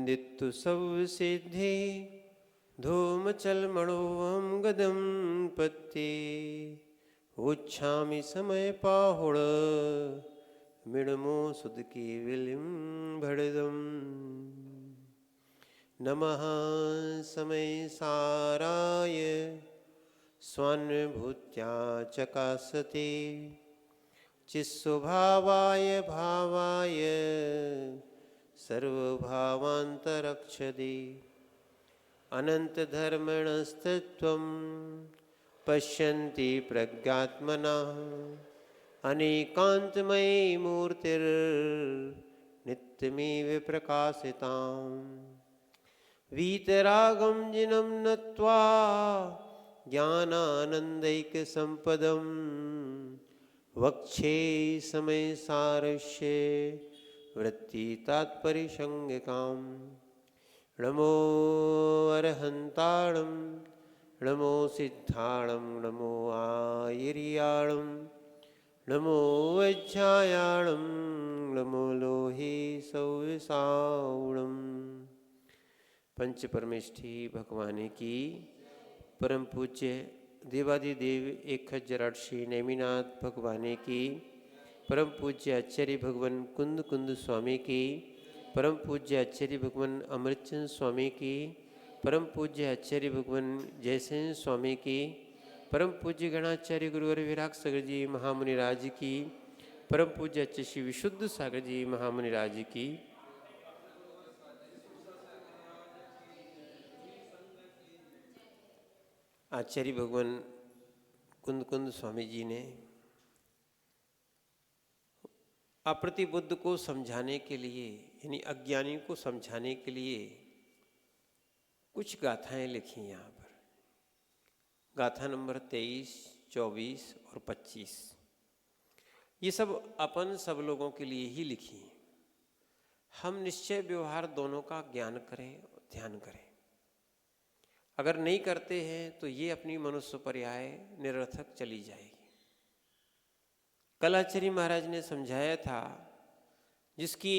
वंदितु सब सिद्धि धूमचलमणोऽहं गदं पत्ये उच्छामि समय पाहुण मिणमो सुदकी विलिं भड़दम। नमः समय साराय स्वान्भूत्या चकासते चिस्वभावाय भावाय सर्वभावान्तरक्षदे अनन्तधर्मणस्तत्त्वं पश्यन्ति प्रज्ञात्मनः अनेकान्तमयी मूर्तिर्नित्यमेव प्रकाशिताम् वीतरागं जिनं नत्वा ज्ञानानन्दैकसम्पदं वक्षे समयसारस्य वृत्तितात्पर्यसंज्ञकाम् नमो अरहन्ताणं नमो सिद्धाणं नमो आयर्याणं नमो वज्रायाणं नमो लोहे सौसावणम्। पंच परमेष्ठी भगवान की परम पूज्य देवादिदेव 1008 श्री नेमिनाथ भगवान की परम पूज्य आचार्य भगवान कुंद कुंद स्वामी की परम पूज्य आचार्य भगवान अमृतचंद स्वामी की परम पूज्य आचार्य भगवान जयसेन स्वामी की परम पूज्य गणाचार्य गुरुवर विराग सागर जी महामुनि राज की परम पूज्य आचार्य श्री विशुद्ध सागर जी महामुनि राज की आचार्य भगवान कुंद कुंद स्वामी जी ने अप्रतिबुद्ध को समझाने के लिए यानी अज्ञानी को समझाने के लिए कुछ गाथाएं लिखी यहाँ पर। गाथा नंबर 23, 24 और 25 ये सब अपन सब लोगों के लिए ही लिखी हैं। हम निश्चय व्यवहार दोनों का ज्ञान करें, ध्यान करें। अगर नहीं करते हैं तो ये अपनी मनुष्य पर्याय निरर्थक चली जाएगी। कल आचार्य महाराज ने समझाया था जिसकी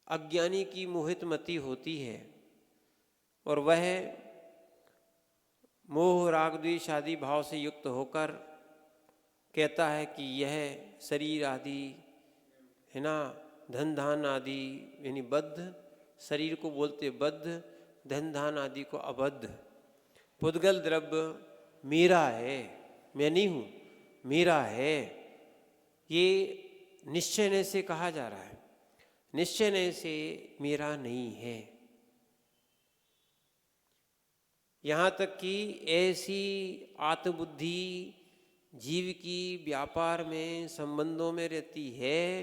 अज्ञानी की मोहित मति होती है और वह मोह राग द्वेष आदि भाव से युक्त होकर कहता है कि यह शरीर आदि है ना, धन धान आदि यानी बद्ध, शरीर को बोलते बद्ध, धन धान आदि को अबद्ध, पुद्गल द्रव्य मेरा है, मैं नहीं हूँ, मेरा है, ये निश्चय से कहा जा रहा है। निश्चय से मेरा नहीं है। यहाँ तक कि ऐसी आत्मबुद्धि जीव की व्यापार में संबंधों में रहती है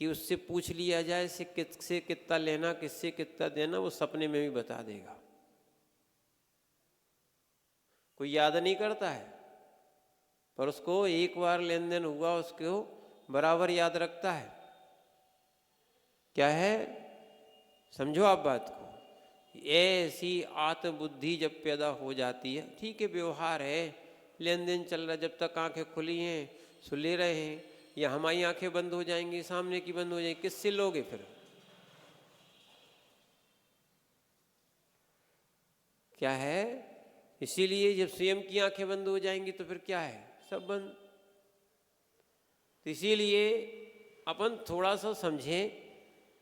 कि उससे पूछ लिया जाए से किससे कितना लेना, किससे कितना देना, वो सपने में भी बता देगा। कोई याद नहीं करता है पर उसको एक बार लेन देन हुआ उसको बराबर याद रखता है। क्या है, समझो आप बात को। ऐसी आत्मबुद्धि जब पैदा हो जाती है, ठीक है व्यवहार है, लेन देन चल रहा है, जब तक आंखें खुली हैं सो ले रहे हैं, या हमारी आंखें बंद हो जाएंगी, सामने की बंद हो जाएंगी, किससे लोगे फिर? क्या है, इसीलिए जब स्वयं की आंखें बंद हो जाएंगी तो फिर क्या है, सब बंद। तो इसीलिए अपन थोड़ा सा समझें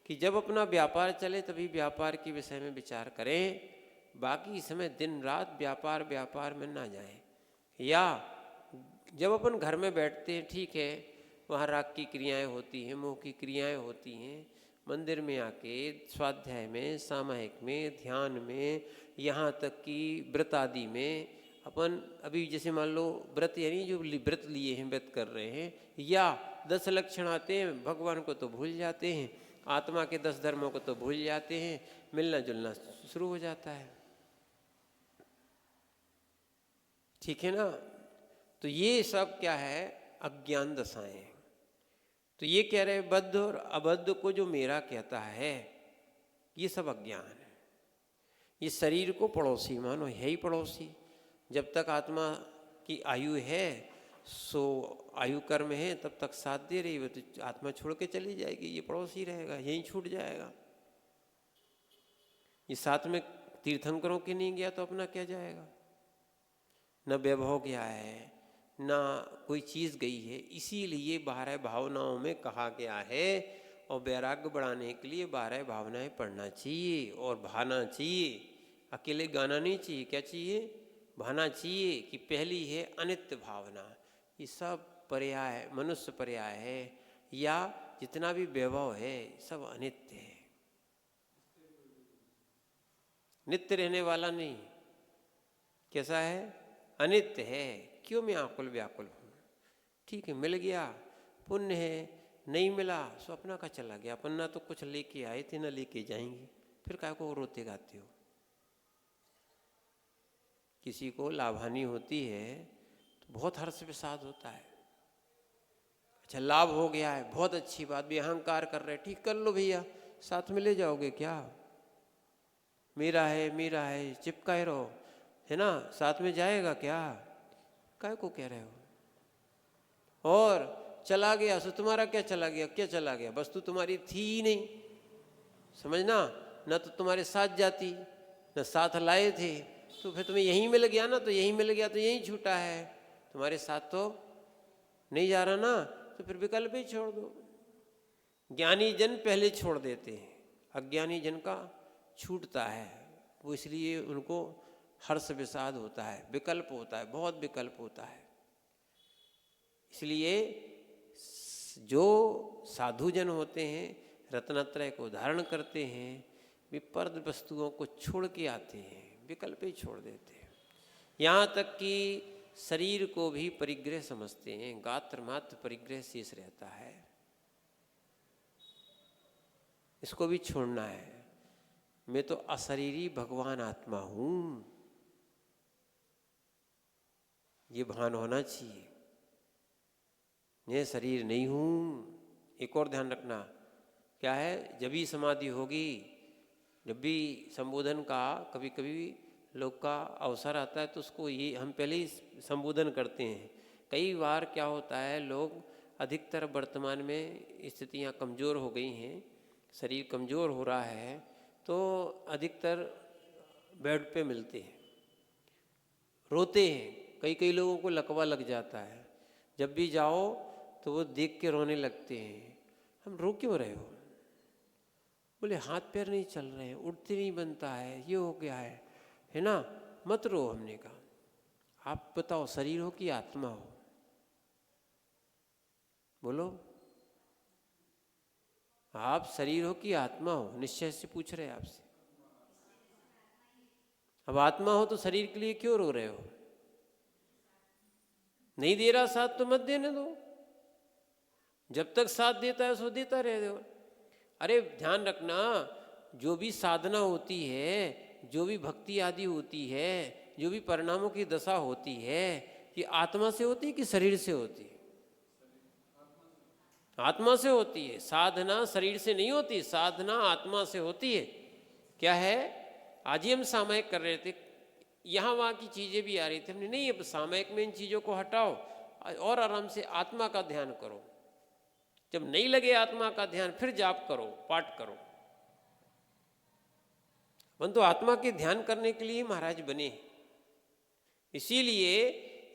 कि जब अपना व्यापार चले तभी व्यापार के विषय में विचार करें, बाकी समय दिन रात व्यापार व्यापार में ना जाएं। या जब अपन घर में बैठते हैं, ठीक है, वहाँ राग की क्रियाएं होती हैं, मोह की क्रियाएं होती हैं, मंदिर में आके स्वाध्याय में, सामायिक में, ध्यान में, यहाँ तक कि व्रत आदि में अपन अभी जैसे मान लो व्रत यानी जो व्रत लिए हैं, व्रत कर रहे हैं, या 10 लक्षण आते हैं, भगवान को तो भूल जाते हैं, आत्मा के 10 धर्मों को तो भूल जाते हैं, मिलना जुलना शुरू हो जाता है। ठीक है ना? तो ये सब क्या है, अज्ञान दशाएं। तो ये कह रहे बद्ध और अबद्ध को जो मेरा कहता है, ये सब अज्ञान है। ये शरीर को पड़ोसी मानो, है ही पड़ोसी। जब तक आत्मा की आयु है सो आयु कर्म है, तब तक साथ दे रही है, तो आत्मा छोड़ के चली जाएगी, ये पड़ोसी रहेगा, यहीं छूट जाएगा। ये साथ में तीर्थंकरों के नहीं गया तो अपना क्या जाएगा? न वैभव गया है, ना कोई चीज़ गई है। इसीलिए 12 भावनाओं में कहा गया है, और वैराग्य बढ़ाने के लिए 12 भावनाएं पढ़ना चाहिए और भाना चाहिए। अकेले गाना नहीं चाहिए। क्या चाहिए? भाना चाहिए कि पहली है अनित्य भावना। ये सब पर्याय, मनुष्य पर्याय है, या जितना भी वैभव है सब अनित्य है, नित्य रहने वाला नहीं। कैसा है? अनित्य है। क्यों मैं आकुल व्याकुल हूँ? ठीक है, मिल गया पुण्य है, नहीं मिला सो अपना का चला गया। अपन ना तो कुछ लेके आए थे, ना लेके जाएंगे, फिर काय को रोते गाते हो? किसी को लाभहानि होती है तो बहुत हर्ष विषाद होता है। अच्छा, लाभ हो गया है, बहुत अच्छी बात, भी अहंकार कर रहे, ठीक कर लो भैया, साथ में ले जाओगे क्या? मेरा है चिपकाए रहो, है ना, साथ में जाएगा क्या? काय को कह रहे हो? और चला गया सो तुम्हारा क्या चला गया? क्या चला गया? वस्तु तुम्हारी थी ही नहीं, समझना। न तो तुम्हारे साथ जाती, न साथ लाए थे, तो फिर तुम्हें यहीं मिल गया ना, तो यहीं मिल गया तो यहीं छूटा है, तुम्हारे साथ तो नहीं जा रहा ना, तो फिर विकल्प ही छोड़ दो। ज्ञानी जन पहले छोड़ देते हैं, अज्ञानी जन का छूटता है, वो इसलिए उनको हर्ष विषाद होता है, विकल्प होता है, बहुत विकल्प होता है। इसलिए जो साधुजन होते हैं, रत्नत्रय को धारण करते हैं, वे पर वस्तुओं को छोड़ के आते हैं, विकल्प ही छोड़ देते हैं। यहाँ तक कि शरीर को भी परिग्रह समझते हैं, गात्र मात्र परिग्रह शेष रहता है, इसको भी छोड़ना है। मैं तो अशरीरी भगवान आत्मा हूँ, ये भान होना चाहिए। मैं शरीर नहीं हूँ। एक और ध्यान रखना, क्या है, जब भी समाधि होगी, जब भी संबोधन का कभी कभी लोग का अवसर आता है तो उसको ये हम पहले ही संबोधन करते हैं। कई बार क्या होता है, लोग अधिकतर वर्तमान में स्थितियाँ कमज़ोर हो गई हैं, शरीर कमज़ोर हो रहा है, तो अधिकतर बेड पे मिलते हैं, रोते हैं। कई कई लोगों को लकवा लग जाता है, जब भी जाओ तो वो देख के रोने लगते हैं। हम रो क्यों रहे हो? बोले हाथ पैर नहीं चल रहे हैं, उठते नहीं बनता है, ये हो गया है ना। मत रो। हमने कहा आप बताओ, शरीर हो कि आत्मा हो? बोलो, आप शरीर हो कि आत्मा हो? निश्चय से पूछ रहे हैं आपसे। अब आत्मा हो तो शरीर के लिए क्यों रो रहे हो? नहीं दे रहा साथ तो मत देने दो, जब तक साथ देता है सो देता रह दो। अरे ध्यान रखना, जो भी साधना होती है, जो भी भक्ति आदि होती है, जो भी परिणामों की दशा होती है, ये आत्मा से होती है कि शरीर से होती है? आत्मा से होती है। साधना शरीर से नहीं होती, साधना आत्मा से होती है। क्या है, आज ही हम सामयिक कर रहे थे, यहाँ वहाँ की चीज़ें भी आ रही थी, हमने नहीं, अब सामयिक में इन चीज़ों को हटाओ और आराम से आत्मा का ध्यान करो। जब नहीं लगे आत्मा का ध्यान, फिर जाप करो, पाठ करो। परंतु आत्मा के ध्यान करने के लिए महाराज बने। इसीलिए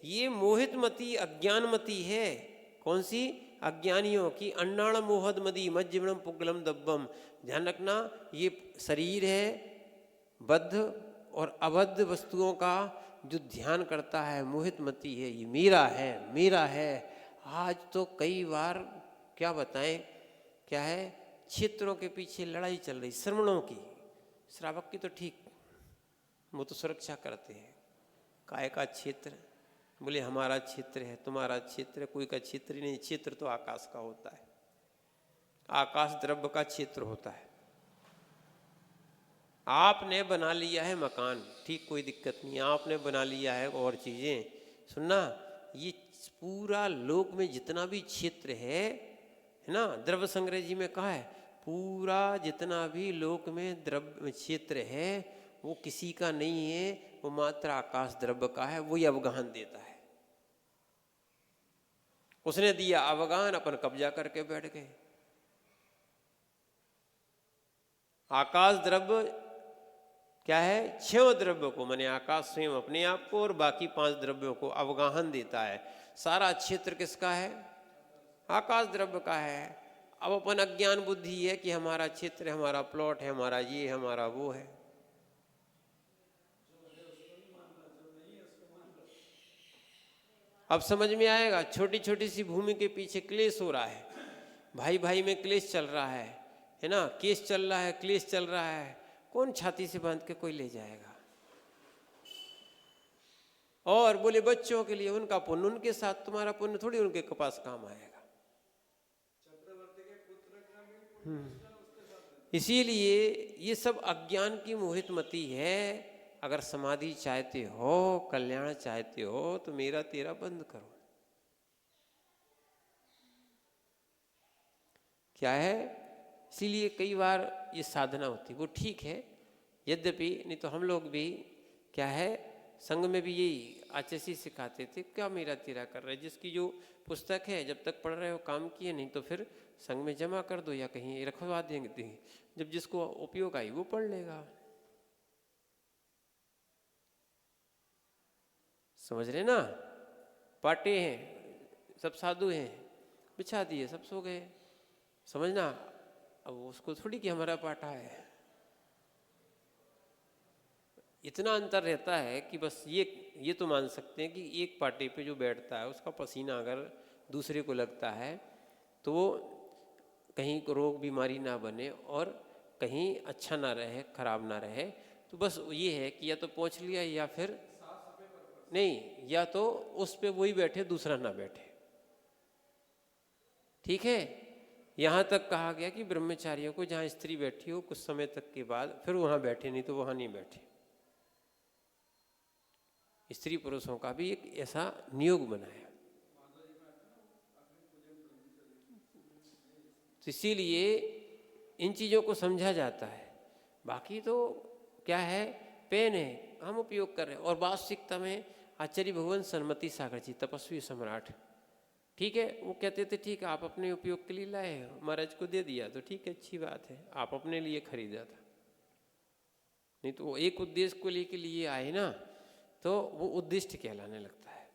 ये मोहित मती अज्ञानमती है। कौन सी? अज्ञानियों की। अन्नाण मोहद मदी मज्जिवणम पुगलम दब्बम। ध्यान रखना, ये शरीर है, बद्ध और अबद्ध वस्तुओं का जो ध्यान करता है, मोहित मती है, ये मेरा है, मेरा है। आज तो कई बार क्या बताएं, क्या है, क्षेत्रों के पीछे लड़ाई चल रही, श्रमणों की। श्रावक की तो ठीक, वो तो सुरक्षा करते हैं। काय का क्षेत्र? बोले हमारा क्षेत्र है, तुम्हारा क्षेत्र है, कोई का क्षेत्र ही नहीं। क्षेत्र तो आकाश का होता है, आकाश द्रव्य का क्षेत्र होता है। आपने बना लिया है मकान, ठीक, कोई दिक्कत नहीं, आपने बना लिया है और चीजें। सुनना, ये पूरा लोक में जितना भी क्षेत्र है ना, द्रव्य संग्रह जी में कहा है, पूरा जितना भी लोक में द्रव्य क्षेत्र है वो किसी का नहीं है, वो मात्र आकाश द्रव्य का है। वही अवगाहन देता है। उसने दिया अवगाहन, अपन कब्जा करके बैठ गए। आकाश द्रव्य क्या है, 6 द्रव्य को, माने आकाश स्वयं अपने आप को और बाकी 5 द्रव्यों को अवगाहन देता है। सारा क्षेत्र किसका है, आकाश द्रव्य का है। अब अपन अज्ञान बुद्धि है कि हमारा क्षेत्र, हमारा प्लॉट है, हमारा ये, हमारा वो है। अब समझ में आएगा, छोटी छोटी सी भूमि के पीछे क्लेश हो रहा है, भाई भाई में क्लेश चल रहा है ना, केस चल रहा है, क्लेश चल रहा है, कौन छाती से बांध के कोई ले जाएगा। और बोले बच्चों के लिए उनका पुण्य उनके साथ, तुम्हारा पुण्य थोड़ी उनके पास काम आएगा। इसीलिए ये सब अज्ञान की मोहित मति है। अगर समाधि चाहते हो, कल्याण चाहते हो, तो मेरा तेरा बंद करो। क्या है, इसीलिए कई बार ये साधना होती, वो ठीक है, यद्यपि नहीं तो हम लोग भी क्या है, संघ में भी यही आचसी सिखाते थे, क्या मेरा तेरा कर रहे, जिसकी जो पुस्तक है जब तक पढ़ रहे हो काम किए, नहीं तो फिर संघ में जमा कर दो या कहीं रखवा देंगे, जब जिसको उपयोग आई वो पढ़ लेगा। समझ रहे ना, पाटे हैं, सब साधु हैं, बिछा दिए, सब सो गए, समझना। अब उसको थोड़ी कि हमारा पाटा है, इतना अंतर रहता है कि बस ये तो मान सकते हैं कि एक पाटे पे जो बैठता है उसका पसीना अगर दूसरे को लगता है तो वो कहीं रोग बीमारी ना बने और कहीं अच्छा ना रहे, खराब ना रहे। तो बस ये है कि या तो पोंछ लिया या फिर नहीं, या तो उस पे वही बैठे, दूसरा ना बैठे। ठीक है, यहाँ तक कहा गया कि ब्रह्मचारियों को जहाँ स्त्री बैठी हो कुछ समय तक के बाद फिर वहाँ बैठे, नहीं तो वहाँ नहीं बैठे। स्त्री पुरुषों का भी एक ऐसा नियोग बनाया। तो इसीलिए इन चीज़ों को समझा जाता है। बाकी तो क्या है, पेन है, हम उपयोग कर रहे हैं। और वास्तविकता में आचार्य भगवान सन्मति सागर जी, तपस्वी सम्राट, ठीक है, वो कहते थे ठीक है आप अपने उपयोग के लिए लाए हो, महाराज को दे दिया तो ठीक है, अच्छी बात है, आप अपने लिए खरीदा था। नहीं तो वो एक उद्देश्य को लेके लिए आए ना, तो वो उद्दिष्ट कहलाने लगता है।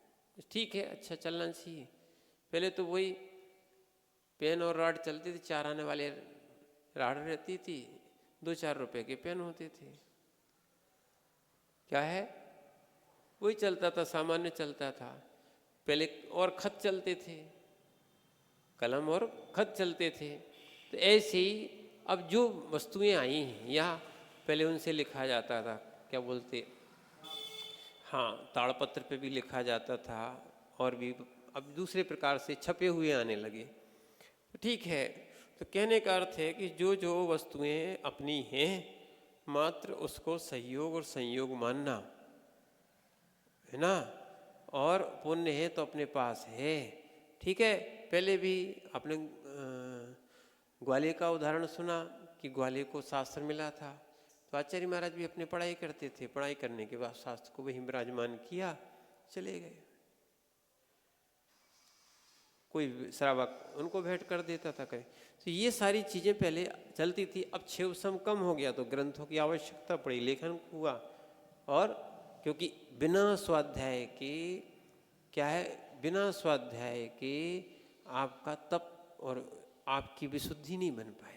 ठीक है, अच्छा चलना चाहिए। पहले तो वही पेन और राड चलती थी, 4 आने वाले राड रहती थी, 2-4 रुपए के पेन होते थे। क्या है, वही चलता था, सामान्य चलता था। पहले और खत चलते थे, कलम और खत चलते थे। तो ऐसे ही अब जो वस्तुएं आई हैं यहाँ, पहले उनसे लिखा जाता था, क्या बोलते, हाँ, ताड़पत्र पे भी लिखा जाता था, और भी अब दूसरे प्रकार से छपे हुए आने लगे। तो ठीक है, तो कहने का अर्थ है कि जो जो वस्तुएं अपनी हैं मात्र उसको सहयोग और संयोग मानना है ना, और पुण्य है तो अपने पास है। ठीक है, पहले भी आपने ग्वाले का उदाहरण सुना कि ग्वाले को शास्त्र मिला था, तो आचार्य महाराज भी अपने पढ़ाई करते थे, पढ़ाई करने के बाद शास्त्र को वहीं विराजमान किया, चले गए। कोई श्रावक उनको भेंट कर देता था कहीं। तो ये सारी चीज़ें पहले चलती थी। अब क्षेपसम कम हो गया तो ग्रंथों की आवश्यकता पड़ी, लेखन हुआ। और क्योंकि बिना स्वाध्याय के क्या है, बिना स्वाध्याय के आपका तप और आपकी विशुद्धि नहीं बन पाएगी।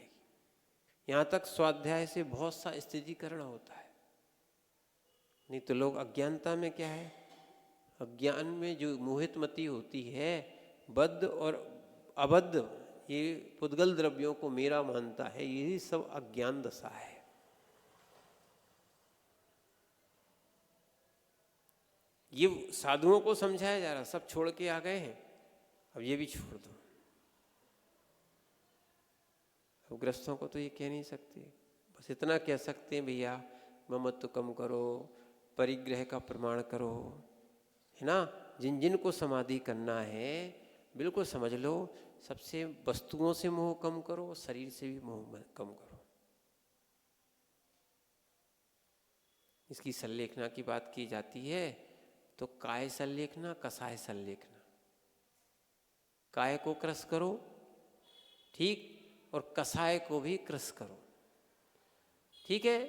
यहाँ तक स्वाध्याय से बहुत सा स्थिरीकरण होता है, नहीं तो लोग अज्ञानता में क्या है, अज्ञान में जो मोहित मति होती है, बद्ध और अबद्ध, ये पुद्गल द्रव्यों को मेरा मानता है, यही सब अज्ञान दशा है। ये साधुओं को समझाया जा रहा, सब छोड़ के आ गए हैं, अब ये भी छोड़ दो। अब ग्रस्तों को तो ये कह नहीं सकते, बस इतना कह सकते हैं भैया ममत्व कम करो, परिग्रह का प्रमाण करो, है ना। जिन जिन को समाधि करना है बिल्कुल समझ लो, सबसे वस्तुओं से मोह कम करो, शरीर से भी मोह कम करो। इसकी संलेखना की बात की जाती है तो काय संलेखना, कसाय संलेखना। काय को क्रस करो, ठीक, और कसाय को भी क्रस करो, ठीक है।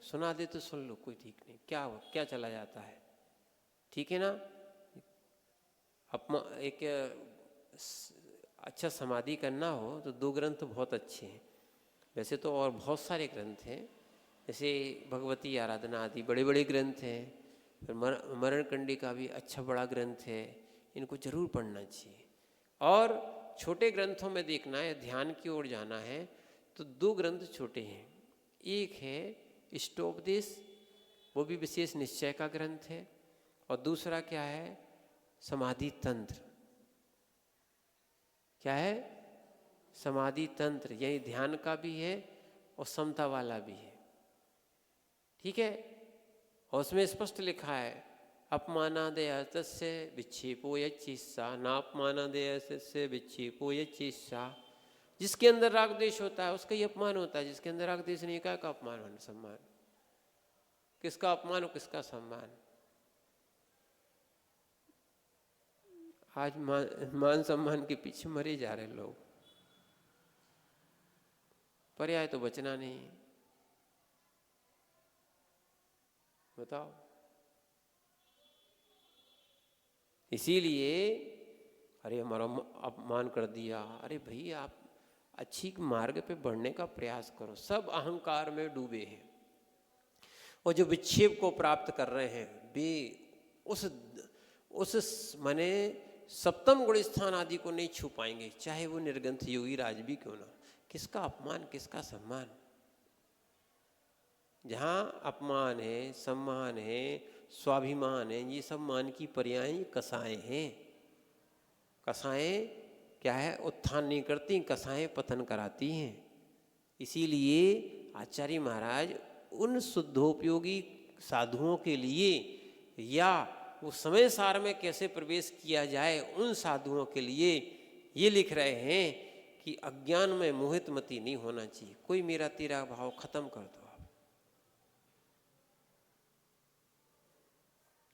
सुना दे तो सुन लो, कोई ठीक नहीं, क्या चला जाता है, ठीक है ना। एक अच्छा समाधि करना हो तो 2 ग्रंथ बहुत अच्छे हैं। वैसे तो और बहुत सारे ग्रंथ हैं, जैसे भगवती आराधना आदि बड़े बड़े ग्रंथ हैं। फिर मरण कंडिका भी अच्छा बड़ा ग्रंथ है, इनको जरूर पढ़ना चाहिए। और छोटे ग्रंथों में देखना है, ध्यान की ओर जाना है तो 2 ग्रंथ छोटे हैं। एक है इष्टोपदेश, वो भी विशेष निश्चय का ग्रंथ है, और दूसरा क्या है, समाधि तंत्र। क्या है, समाधि तंत्र, यही ध्यान का भी है और समता वाला भी है, ठीक है। और उसमें स्पष्ट लिखा है, अपमानादय तस्य विक्षेपो यच्चिस्सा नापमानादय तस्य विक्षेपो यच्चिस्सा। जिसके अंदर राग द्वेष होता है उसका ही अपमान होता है, जिसके अंदर राग द्वेष नहीं, का अपमान होना, सम्मान। किसका अपमान और किसका सम्मान। आज मान सम्मान के पीछे मरे जा रहे लोग, पर्याय तो बचना नहीं। बताओ, इसीलिए अरे हमारा अपमान कर दिया, अरे भाई आप अच्छी मार्ग पे बढ़ने का प्रयास करो। सब अहंकार में डूबे हैं, और जो विक्षेप को प्राप्त कर रहे हैं वे उस माने सप्तम गुण स्थान आदि को नहीं छू पाएंगे, चाहे वो निर्ग्रंथ योगी राज भी क्यों ना। किसका अपमान, किसका सम्मान। जहाँ अपमान है, सम्मान है, स्वाभिमान है, ये सब मान की पर्याय कसाएं हैं। कसाएं क्या है, उत्थान नहीं करती, कसाएं पतन कराती हैं। इसीलिए आचार्य महाराज उन शुद्धोपयोगी साधुओं के लिए, या वो समय सार में कैसे प्रवेश किया जाए उन साधुओं के लिए ये लिख रहे हैं कि अज्ञान में मोहित मति नहीं होना चाहिए। कोई मेरा तेरा भाव खत्म कर दो आप,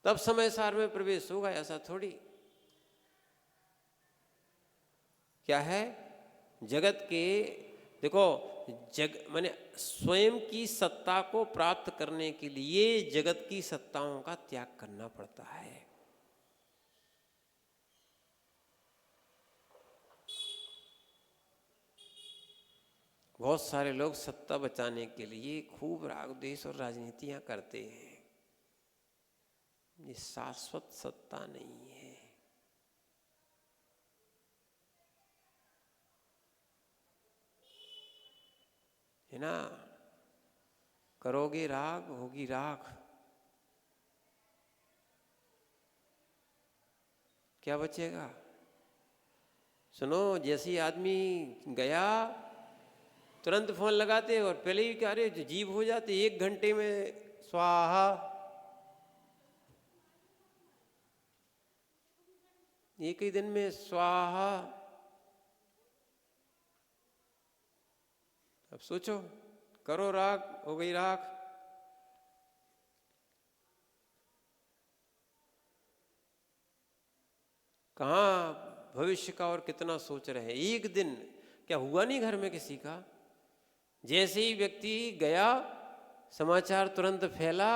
तब समय सार में प्रवेश होगा, ऐसा थोड़ी। क्या है, जगत के देखो, माने स्वयं की सत्ता को प्राप्त करने के लिए जगत की सत्ताओं का त्याग करना पड़ता है। बहुत सारे लोग सत्ता बचाने के लिए खूब राग द्वेष और राजनीतियां करते हैं। ये शाश्वत सत्ता नहीं है। है ना, करोगे राग होगी राख, क्या बचेगा। सुनो, जैसे आदमी गया तुरंत फोन लगाते और पहले ही क्या, अरे जीव हो जाते 1 घंटे में स्वाहा, 1 ही दिन में स्वाहा। अब सोचो, करो राग हो गई राख। कहाँ भविष्य का और कितना सोच रहे हैं। 1 दिन क्या हुआ नहीं घर में किसी का। जैसे ही व्यक्ति गया, समाचार तुरंत फैला,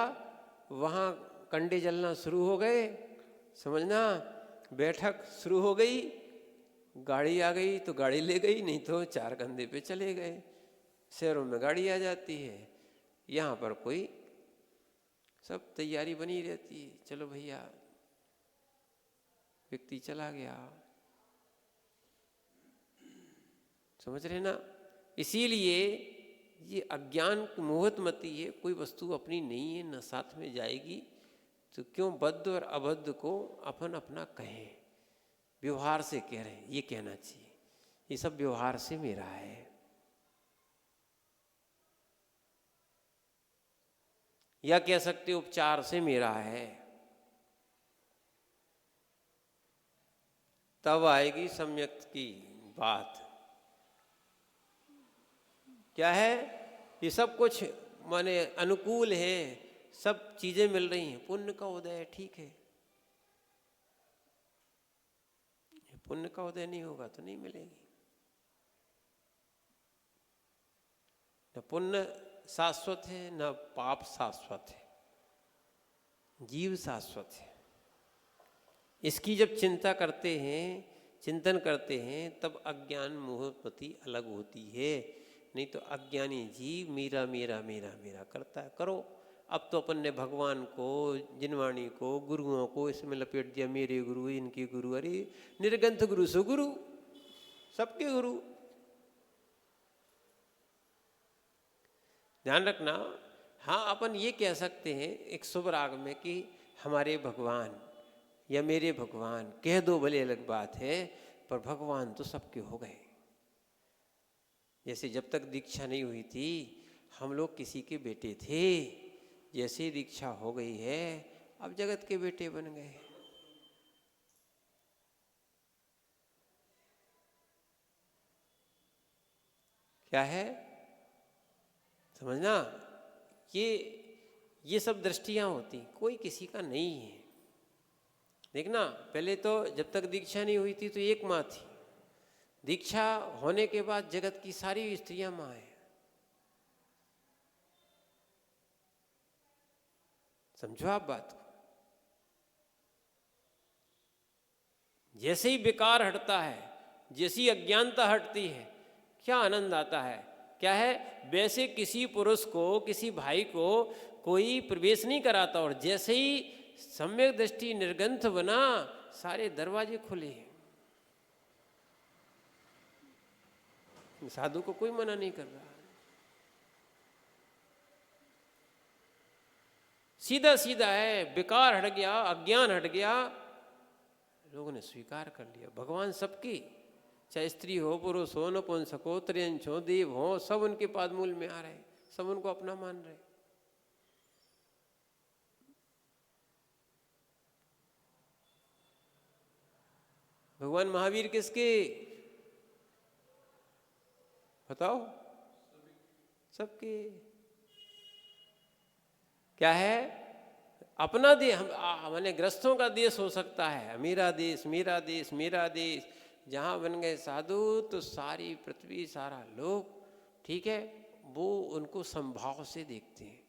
वहाँ कंडे जलना शुरू हो गए, समझना, बैठक शुरू हो गई, गाड़ी आ गई तो गाड़ी ले गई, नहीं तो 4 कंधे पे चले गए। शहरों में गाड़ी आ जाती है, यहाँ पर कोई सब तैयारी बनी रहती है, चलो भैया, व्यक्ति चला गया। समझ रहे ना। इसीलिए ये अज्ञान मोहित मती है, कोई वस्तु अपनी नहीं है, न साथ में जाएगी, तो क्यों बद्ध और अबद्ध को अपन अपना कहें। व्यवहार से कह रहे हैं, ये कहना चाहिए, ये सब व्यवहार से मेरा है। या कह सकते उपचार से मेरा है। तब आएगी सम्यक की बात। क्या है, ये सब कुछ माने अनुकूल है, सब चीजें मिल रही हैं। पुण्य का उदय है, ठीक है, पुण्य का उदय नहीं होगा तो नहीं मिलेगी। न पुण्य शाश्वत है, न पाप शाश्वत है, जीव शाश्वत है। इसकी जब चिंता करते हैं, चिंतन करते हैं, तब अज्ञान मोहपति अलग होती है। नहीं तो अज्ञानी जीव मेरा मेरा मेरा मेरा करता है। करो, अब तो अपन ने भगवान को, जिनवाणी को, गुरुओं को इसमें लपेट दिया, मेरे गुरु, इनके गुरु। अरे निर्ग्रंथ गुरु सो गुरु, सबके गुरु। ध्यान रखना। हाँ, अपन ये कह सकते हैं एक शुभ राग में कि हमारे भगवान या मेरे भगवान, कह दो भले अलग बात है, पर भगवान तो सबके हो गए। जैसे जब तक दीक्षा नहीं हुई थी हम लोग किसी के बेटे थे, जैसे दीक्षा हो गई है अब जगत के बेटे बन गए। क्या है समझना, ये सब दृष्टियां होती, कोई किसी का नहीं है। देखना, पहले तो जब तक दीक्षा नहीं हुई थी तो एक माँ थी, दीक्षा होने के बाद जगत की सारी स्त्रियां माँ है। समझो आप बात को। जैसे ही विकार हटता है, जैसी अज्ञानता हटती है, क्या आनंद आता है। क्या है, वैसे किसी पुरुष को, किसी भाई को कोई प्रवेश नहीं कराता, और जैसे ही सम्यक दृष्टि निर्ग्रंथ बना, सारे दरवाजे खुले। साधु को कोई मना नहीं कर रहा, सीधा सीधा है। विकार हट गया, अज्ञान हट गया, लोगों ने स्वीकार कर लिया। भगवान सबकी, चाहे स्त्री हो, पुरुष हो, नपुंसक हो, त्रियंश हो, देव हो, सब उनके पादमूल में आ रहे, सब उनको अपना मान रहे। भगवान महावीर किसके, बताओ, सबके। क्या है, अपना देश, मैंने ग्रस्तों का देश हो सकता है, मेरा देश मेरा देश मेरा देश। जहाँ बन गए साधु तो सारी पृथ्वी, सारा लोक, ठीक है, वो उनको संभाव से देखते हैं।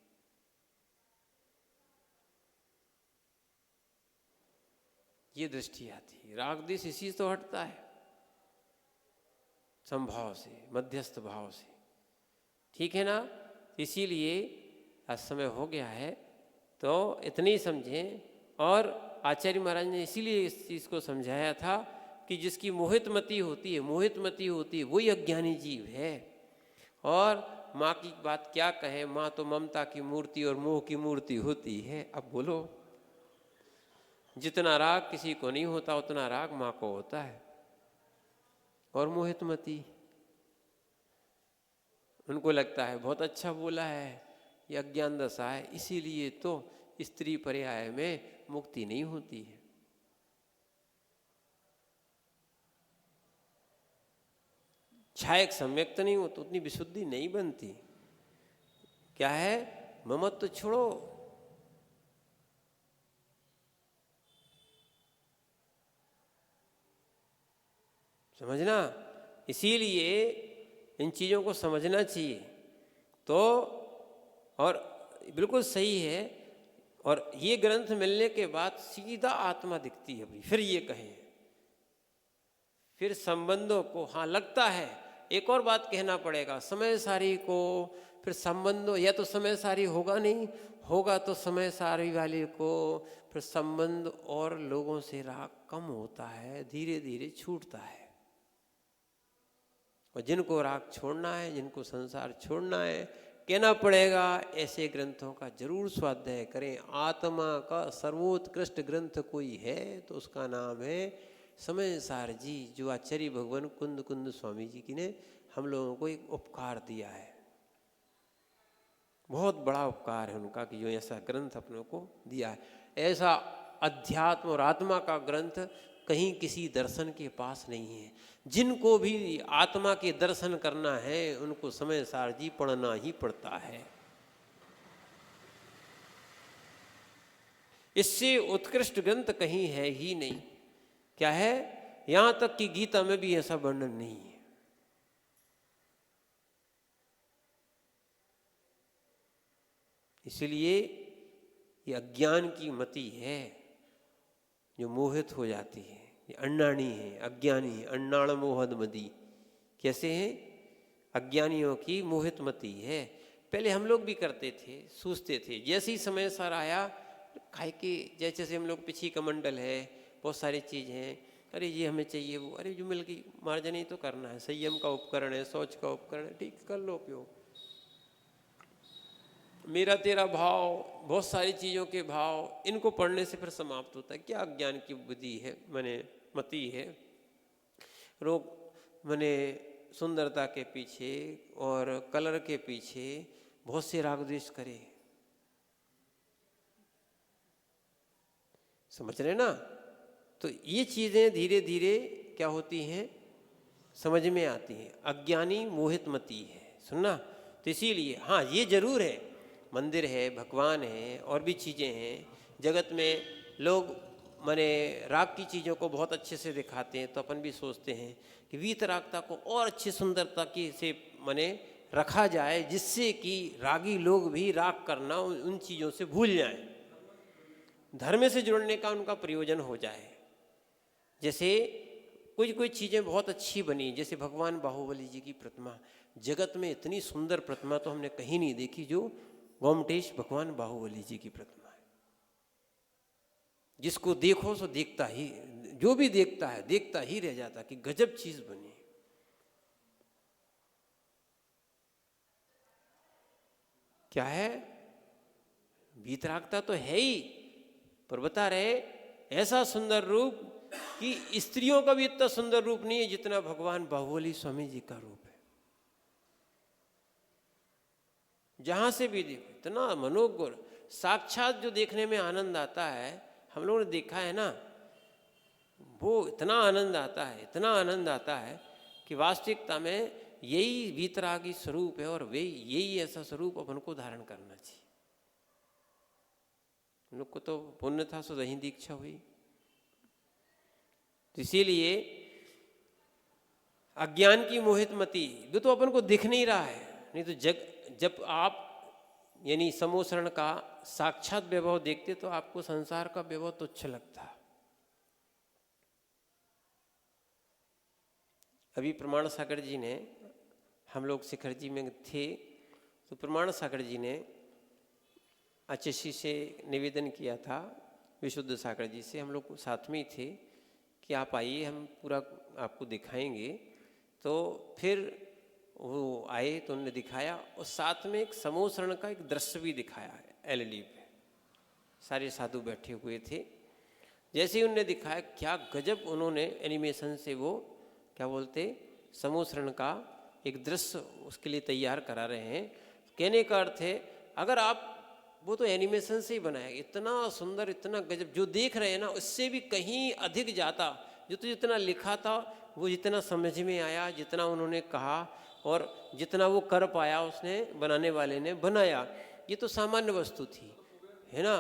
ये दृष्टि आती है। राग देश इसी तो हटता है, संभाव से, मध्यस्थ भाव से, ठीक है ना। इसीलिए आज समय हो गया है तो इतनी समझें। और आचार्य महाराज ने इसीलिए इस चीज़ को समझाया था कि जिसकी मोहितमती होती है, मोहितमती होती है, वही अज्ञानी जीव है। और माँ की बात क्या कहें, माँ तो ममता की मूर्ति और मोह की मूर्ति होती है। अब बोलो, जितना राग किसी को नहीं होता उतना राग माँ को होता है। और मोहितमती, उनको लगता है बहुत अच्छा बोला है, ये अज्ञान दशा है, इसीलिए तो स्त्री पर्याय में मुक्ति नहीं होती है। छायक सम्यक्त नहीं हो तो उतनी विशुद्धि नहीं बनती। क्या है, ममत्व छोड़ो, समझना। इसीलिए इन चीज़ों को समझना चाहिए। तो और बिल्कुल सही है। और ये ग्रंथ मिलने के बाद सीधा आत्मा दिखती है भाई। फिर ये कहें, फिर संबंधों को, हाँ लगता है, एक और बात कहना पड़ेगा, समय सारी को फिर संबंधों, या तो समय सारी होगा नहीं, होगा तो समय सारी वाले को फिर संबंध और लोगों से राग कम होता है, धीरे धीरे छूटता है। और जिनको राग छोड़ना है, जिनको संसार छोड़ना है, कहना पड़ेगा ऐसे ग्रंथों का जरूर स्वाध्याय करें। आत्मा का सर्वोत्कृष्ट ग्रंथ कोई है तो उसका नाम है समय सार जी, जो आचार्य भगवान कुंद कुंद स्वामी जी की ने हम लोगों को एक उपकार दिया है। बहुत बड़ा उपकार है उनका कि जो ऐसा ग्रंथ अपनों को दिया है। ऐसा अध्यात्म और आत्मा का ग्रंथ कहीं किसी दर्शन के पास नहीं है। जिनको भी आत्मा के दर्शन करना है उनको समय सार जी पढ़ना ही पड़ता है। इससे उत्कृष्ट ग्रंथ कहीं है ही नहीं। क्या है, यहां तक कि गीता में भी ऐसा वर्णन नहीं है। इसलिए ये अज्ञान की मति है जो मोहित हो जाती है। ये अन्नाणी है, अज्ञानी है, अन्नाण मोहद मदी। कैसे है? अज्ञानियों की मोहित मति है। पहले हम लोग भी करते थे, सोचते थे, जैसे ही समय सर आया खाए के, जैसे हम लोग पिछी कमंडल है, बहुत सारी चीज़ हैं, अरे ये हमें चाहिए, वो अरे जो मिल गई, मार्जन ही तो करना है, संयम का उपकरण है, सोच का उपकरण है, ठीक कर लो उपयोग। मेरा तेरा भाव, बहुत सारी चीज़ों के भाव, इनको पढ़ने से फिर समाप्त होता है। क्या अज्ञान की बुद्धि है, मने मति है। रोग मने सुंदरता के पीछे और कलर के पीछे बहुत से राग द्वेष करे, समझ रहे ना? तो ये चीज़ें धीरे धीरे क्या होती हैं, समझ में आती हैं। अज्ञानी मोहित मति है, सुनना। तो इसीलिए हाँ, ये जरूर है, मंदिर है, भगवान है, और भी चीज़ें हैं जगत में। लोग माने राग की चीज़ों को बहुत अच्छे से दिखाते हैं, तो अपन भी सोचते हैं कि वीतरागता को और अच्छी सुंदरता की से माने रखा जाए, जिससे कि रागी लोग भी राग करना उन चीज़ों से भूल जाएं, धर्म से जुड़ने का उनका प्रयोजन हो जाए। जैसे कोई चीज़ें बहुत अच्छी बनी, जैसे भगवान बाहुबली जी की प्रतिमा, जगत में इतनी सुंदर प्रतिमा तो हमने कहीं नहीं देखी जो गोमटेश भगवान बाहुबली जी की प्रतिमा है। जिसको देखो सो देखता ही, जो भी देखता है देखता ही रह जाता कि गजब चीज बनी। क्या है? वीतरागता तो है ही, पर बता रहे ऐसा सुंदर रूप कि स्त्रियों का भी इतना सुंदर रूप नहीं है जितना भगवान बाहुबली स्वामी जी का रूप है। जहां से भी देखो इतना मनोज्ञ, साक्षात जो देखने में आनंद आता है, हम लोगों ने देखा है ना, वो इतना आनंद आता है, इतना आनंद आता है कि वास्तविकता में यही वीतरागी स्वरूप है, और वे यही ऐसा स्वरूप अपन को धारण करना चाहिए। हम लोग को तो पुण्य था सो दही दीक्षा हुई। तो इसीलिए अज्ञान की मोहित मति, वो तो अपन को दिख नहीं रहा है, नहीं तो जब आप यानी समोसरण का साक्षात वैभव देखते तो आपको संसार का वैभव तुच्छ लगता। अभी प्रमाण सागर जी ने, हम लोग शिखर जी में थे, तो प्रमाण सागर जी ने आचार्य से निवेदन किया था, विशुद्ध सागर जी से, हम लोग साथ में ही थे कि आप आइए, हम पूरा आपको दिखाएंगे। तो फिर वो आए तो उन्होंने दिखाया, और साथ में एक समोसरण का एक दृश्य भी दिखाया है एलईडी पे, सारे साधु बैठे हुए थे। जैसे ही उन्होंने दिखाया, क्या गजब उन्होंने एनिमेशन से वो क्या बोलते समोसरण का एक दृश्य उसके लिए तैयार करा रहे हैं। कहने का अर्थ है, अगर आप वो तो एनिमेशन से ही बनाया, इतना सुंदर, इतना गजब, जो देख रहे हैं ना उससे भी कहीं अधिक जाता। जो तो जितना लिखा था, वो जितना समझ में आया, जितना उन्होंने कहा और जितना वो कर पाया, उसने बनाने वाले ने बनाया, ये तो सामान्य वस्तु थी, है ना।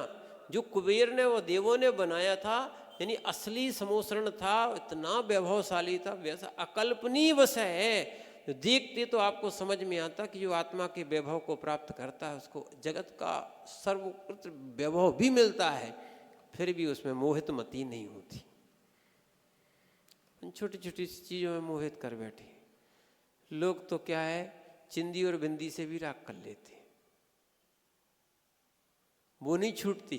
जो कुबेर ने व देवों ने बनाया था, यानी असली समोसरण था, इतना वैभवशाली था, वैसा अकल्पनीय विषय है। जो देखते तो आपको समझ में आता कि जो आत्मा के वैभव को प्राप्त करता है उसको जगत का सर्वोत्कृष्ट वैभव भी मिलता है, फिर भी उसमें मोहित मति नहीं होती। छोटी छोटी चीजों में मोहित कर बैठे लोग तो क्या है, चिंदी और बिंदी से भी राग कर लेते, वो नहीं छूटती।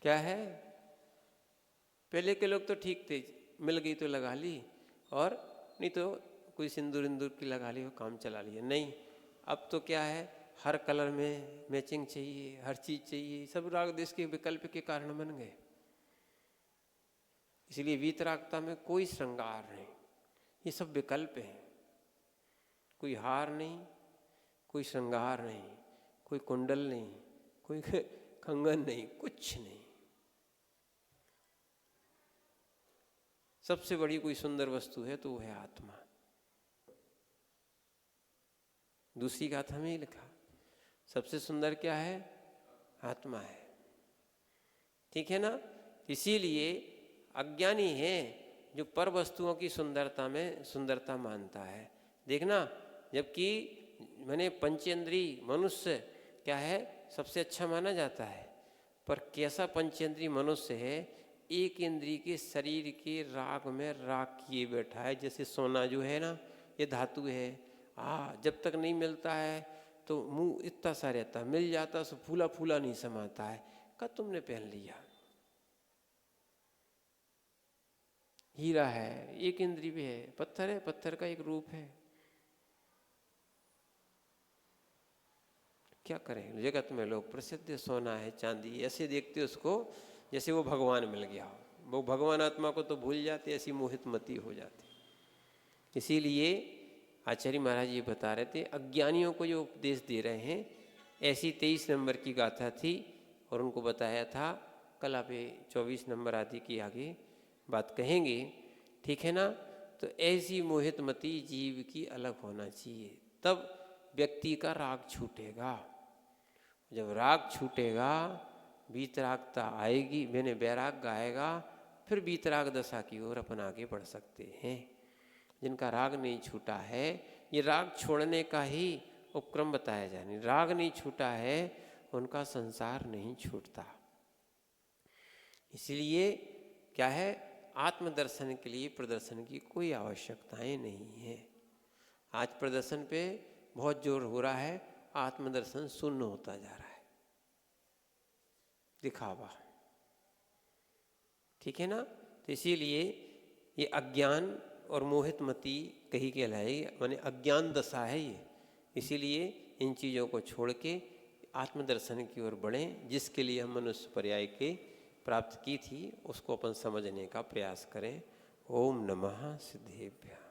क्या है, पहले के लोग तो ठीक थे, मिल गई तो लगा ली, और नहीं तो कोई सिंदूर इंदूर की लगा ली, वो काम चला लिया। नहीं, अब तो क्या है, हर कलर में मैचिंग चाहिए, हर चीज चाहिए, सब राग देश के विकल्प के कारण बन गए। इसलिए वीतरागता में कोई श्रृंगार नहीं, ये सब विकल्प हैं। कोई हार नहीं, कोई श्रृंगार नहीं, कोई कुंडल नहीं, कोई कंगन नहीं, कुछ नहीं। सबसे बड़ी कोई सुंदर वस्तु है तो वो है आत्मा। दूसरी गाथा में ही लिखा, सबसे सुंदर क्या है, आत्मा है। ठीक है ना। इसीलिए अज्ञानी है जो पर वस्तुओं की सुंदरता में सुंदरता मानता है। देखना, जबकि माने पंचेंद्रिय मनुष्य क्या है, सबसे अच्छा माना जाता है। पर कैसा पंचेंद्रिय मनुष्य है, एक इंद्रिय के शरीर के राग में राग किए बैठा है। जैसे सोना जो है ना, ये धातु है। जब तक नहीं मिलता है तो मुंह इतना सा रहता है, मिल जाता तो फूला फूला नहीं समाता है। कब तुमने पहन लिया। हीरा है, एक इंद्रिय भी है। पत्थर है, पत्थर का एक रूप है। क्या करें, जगत में लोग प्रसिद्ध सोना है, चांदी, ऐसे देखते उसको जैसे वो भगवान मिल गया हो। वो भगवान आत्मा को तो भूल जाते, ऐसी मोहित मती हो जाती। इसीलिए आचार्य महाराज ये बता रहे थे, अज्ञानियों को जो उपदेश दे रहे हैं, ऐसी 23 नंबर की गाथा थी और उनको बताया था। कल आप 24 नंबर आदि की आगे बात कहेंगे, ठीक है ना। तो ऐसी मोहित मती जीव की अलग होना चाहिए, तब व्यक्ति का राग छूटेगा। जब राग छूटेगा, वीतरागता आएगी, मैंने वैराग आएगा, फिर वीतराग दशा की ओर अपन आगे बढ़ सकते हैं। जिनका राग नहीं छूटा है, ये राग छोड़ने का ही उपक्रम बताया जाए। राग नहीं छूटा है, उनका संसार नहीं छूटता। इसलिए क्या है, आत्मदर्शन के लिए प्रदर्शन की कोई आवश्यकताएं नहीं है। आज प्रदर्शन पे बहुत जोर हो रहा है, आत्मदर्शन शून्य होता जा रहा है, दिखावा, ठीक है ना। तो इसीलिए ये अज्ञान और मोहित मती कही कहलाएगी, माने अज्ञान दशा है ये। इसीलिए इन चीज़ों को छोड़ के आत्मदर्शन की ओर बढ़ें, जिसके लिए हम मनुष्य पर्याय के प्राप्त की थी, उसको अपन समझने का प्रयास करें। ओम नमः सिद्धेभ्यः।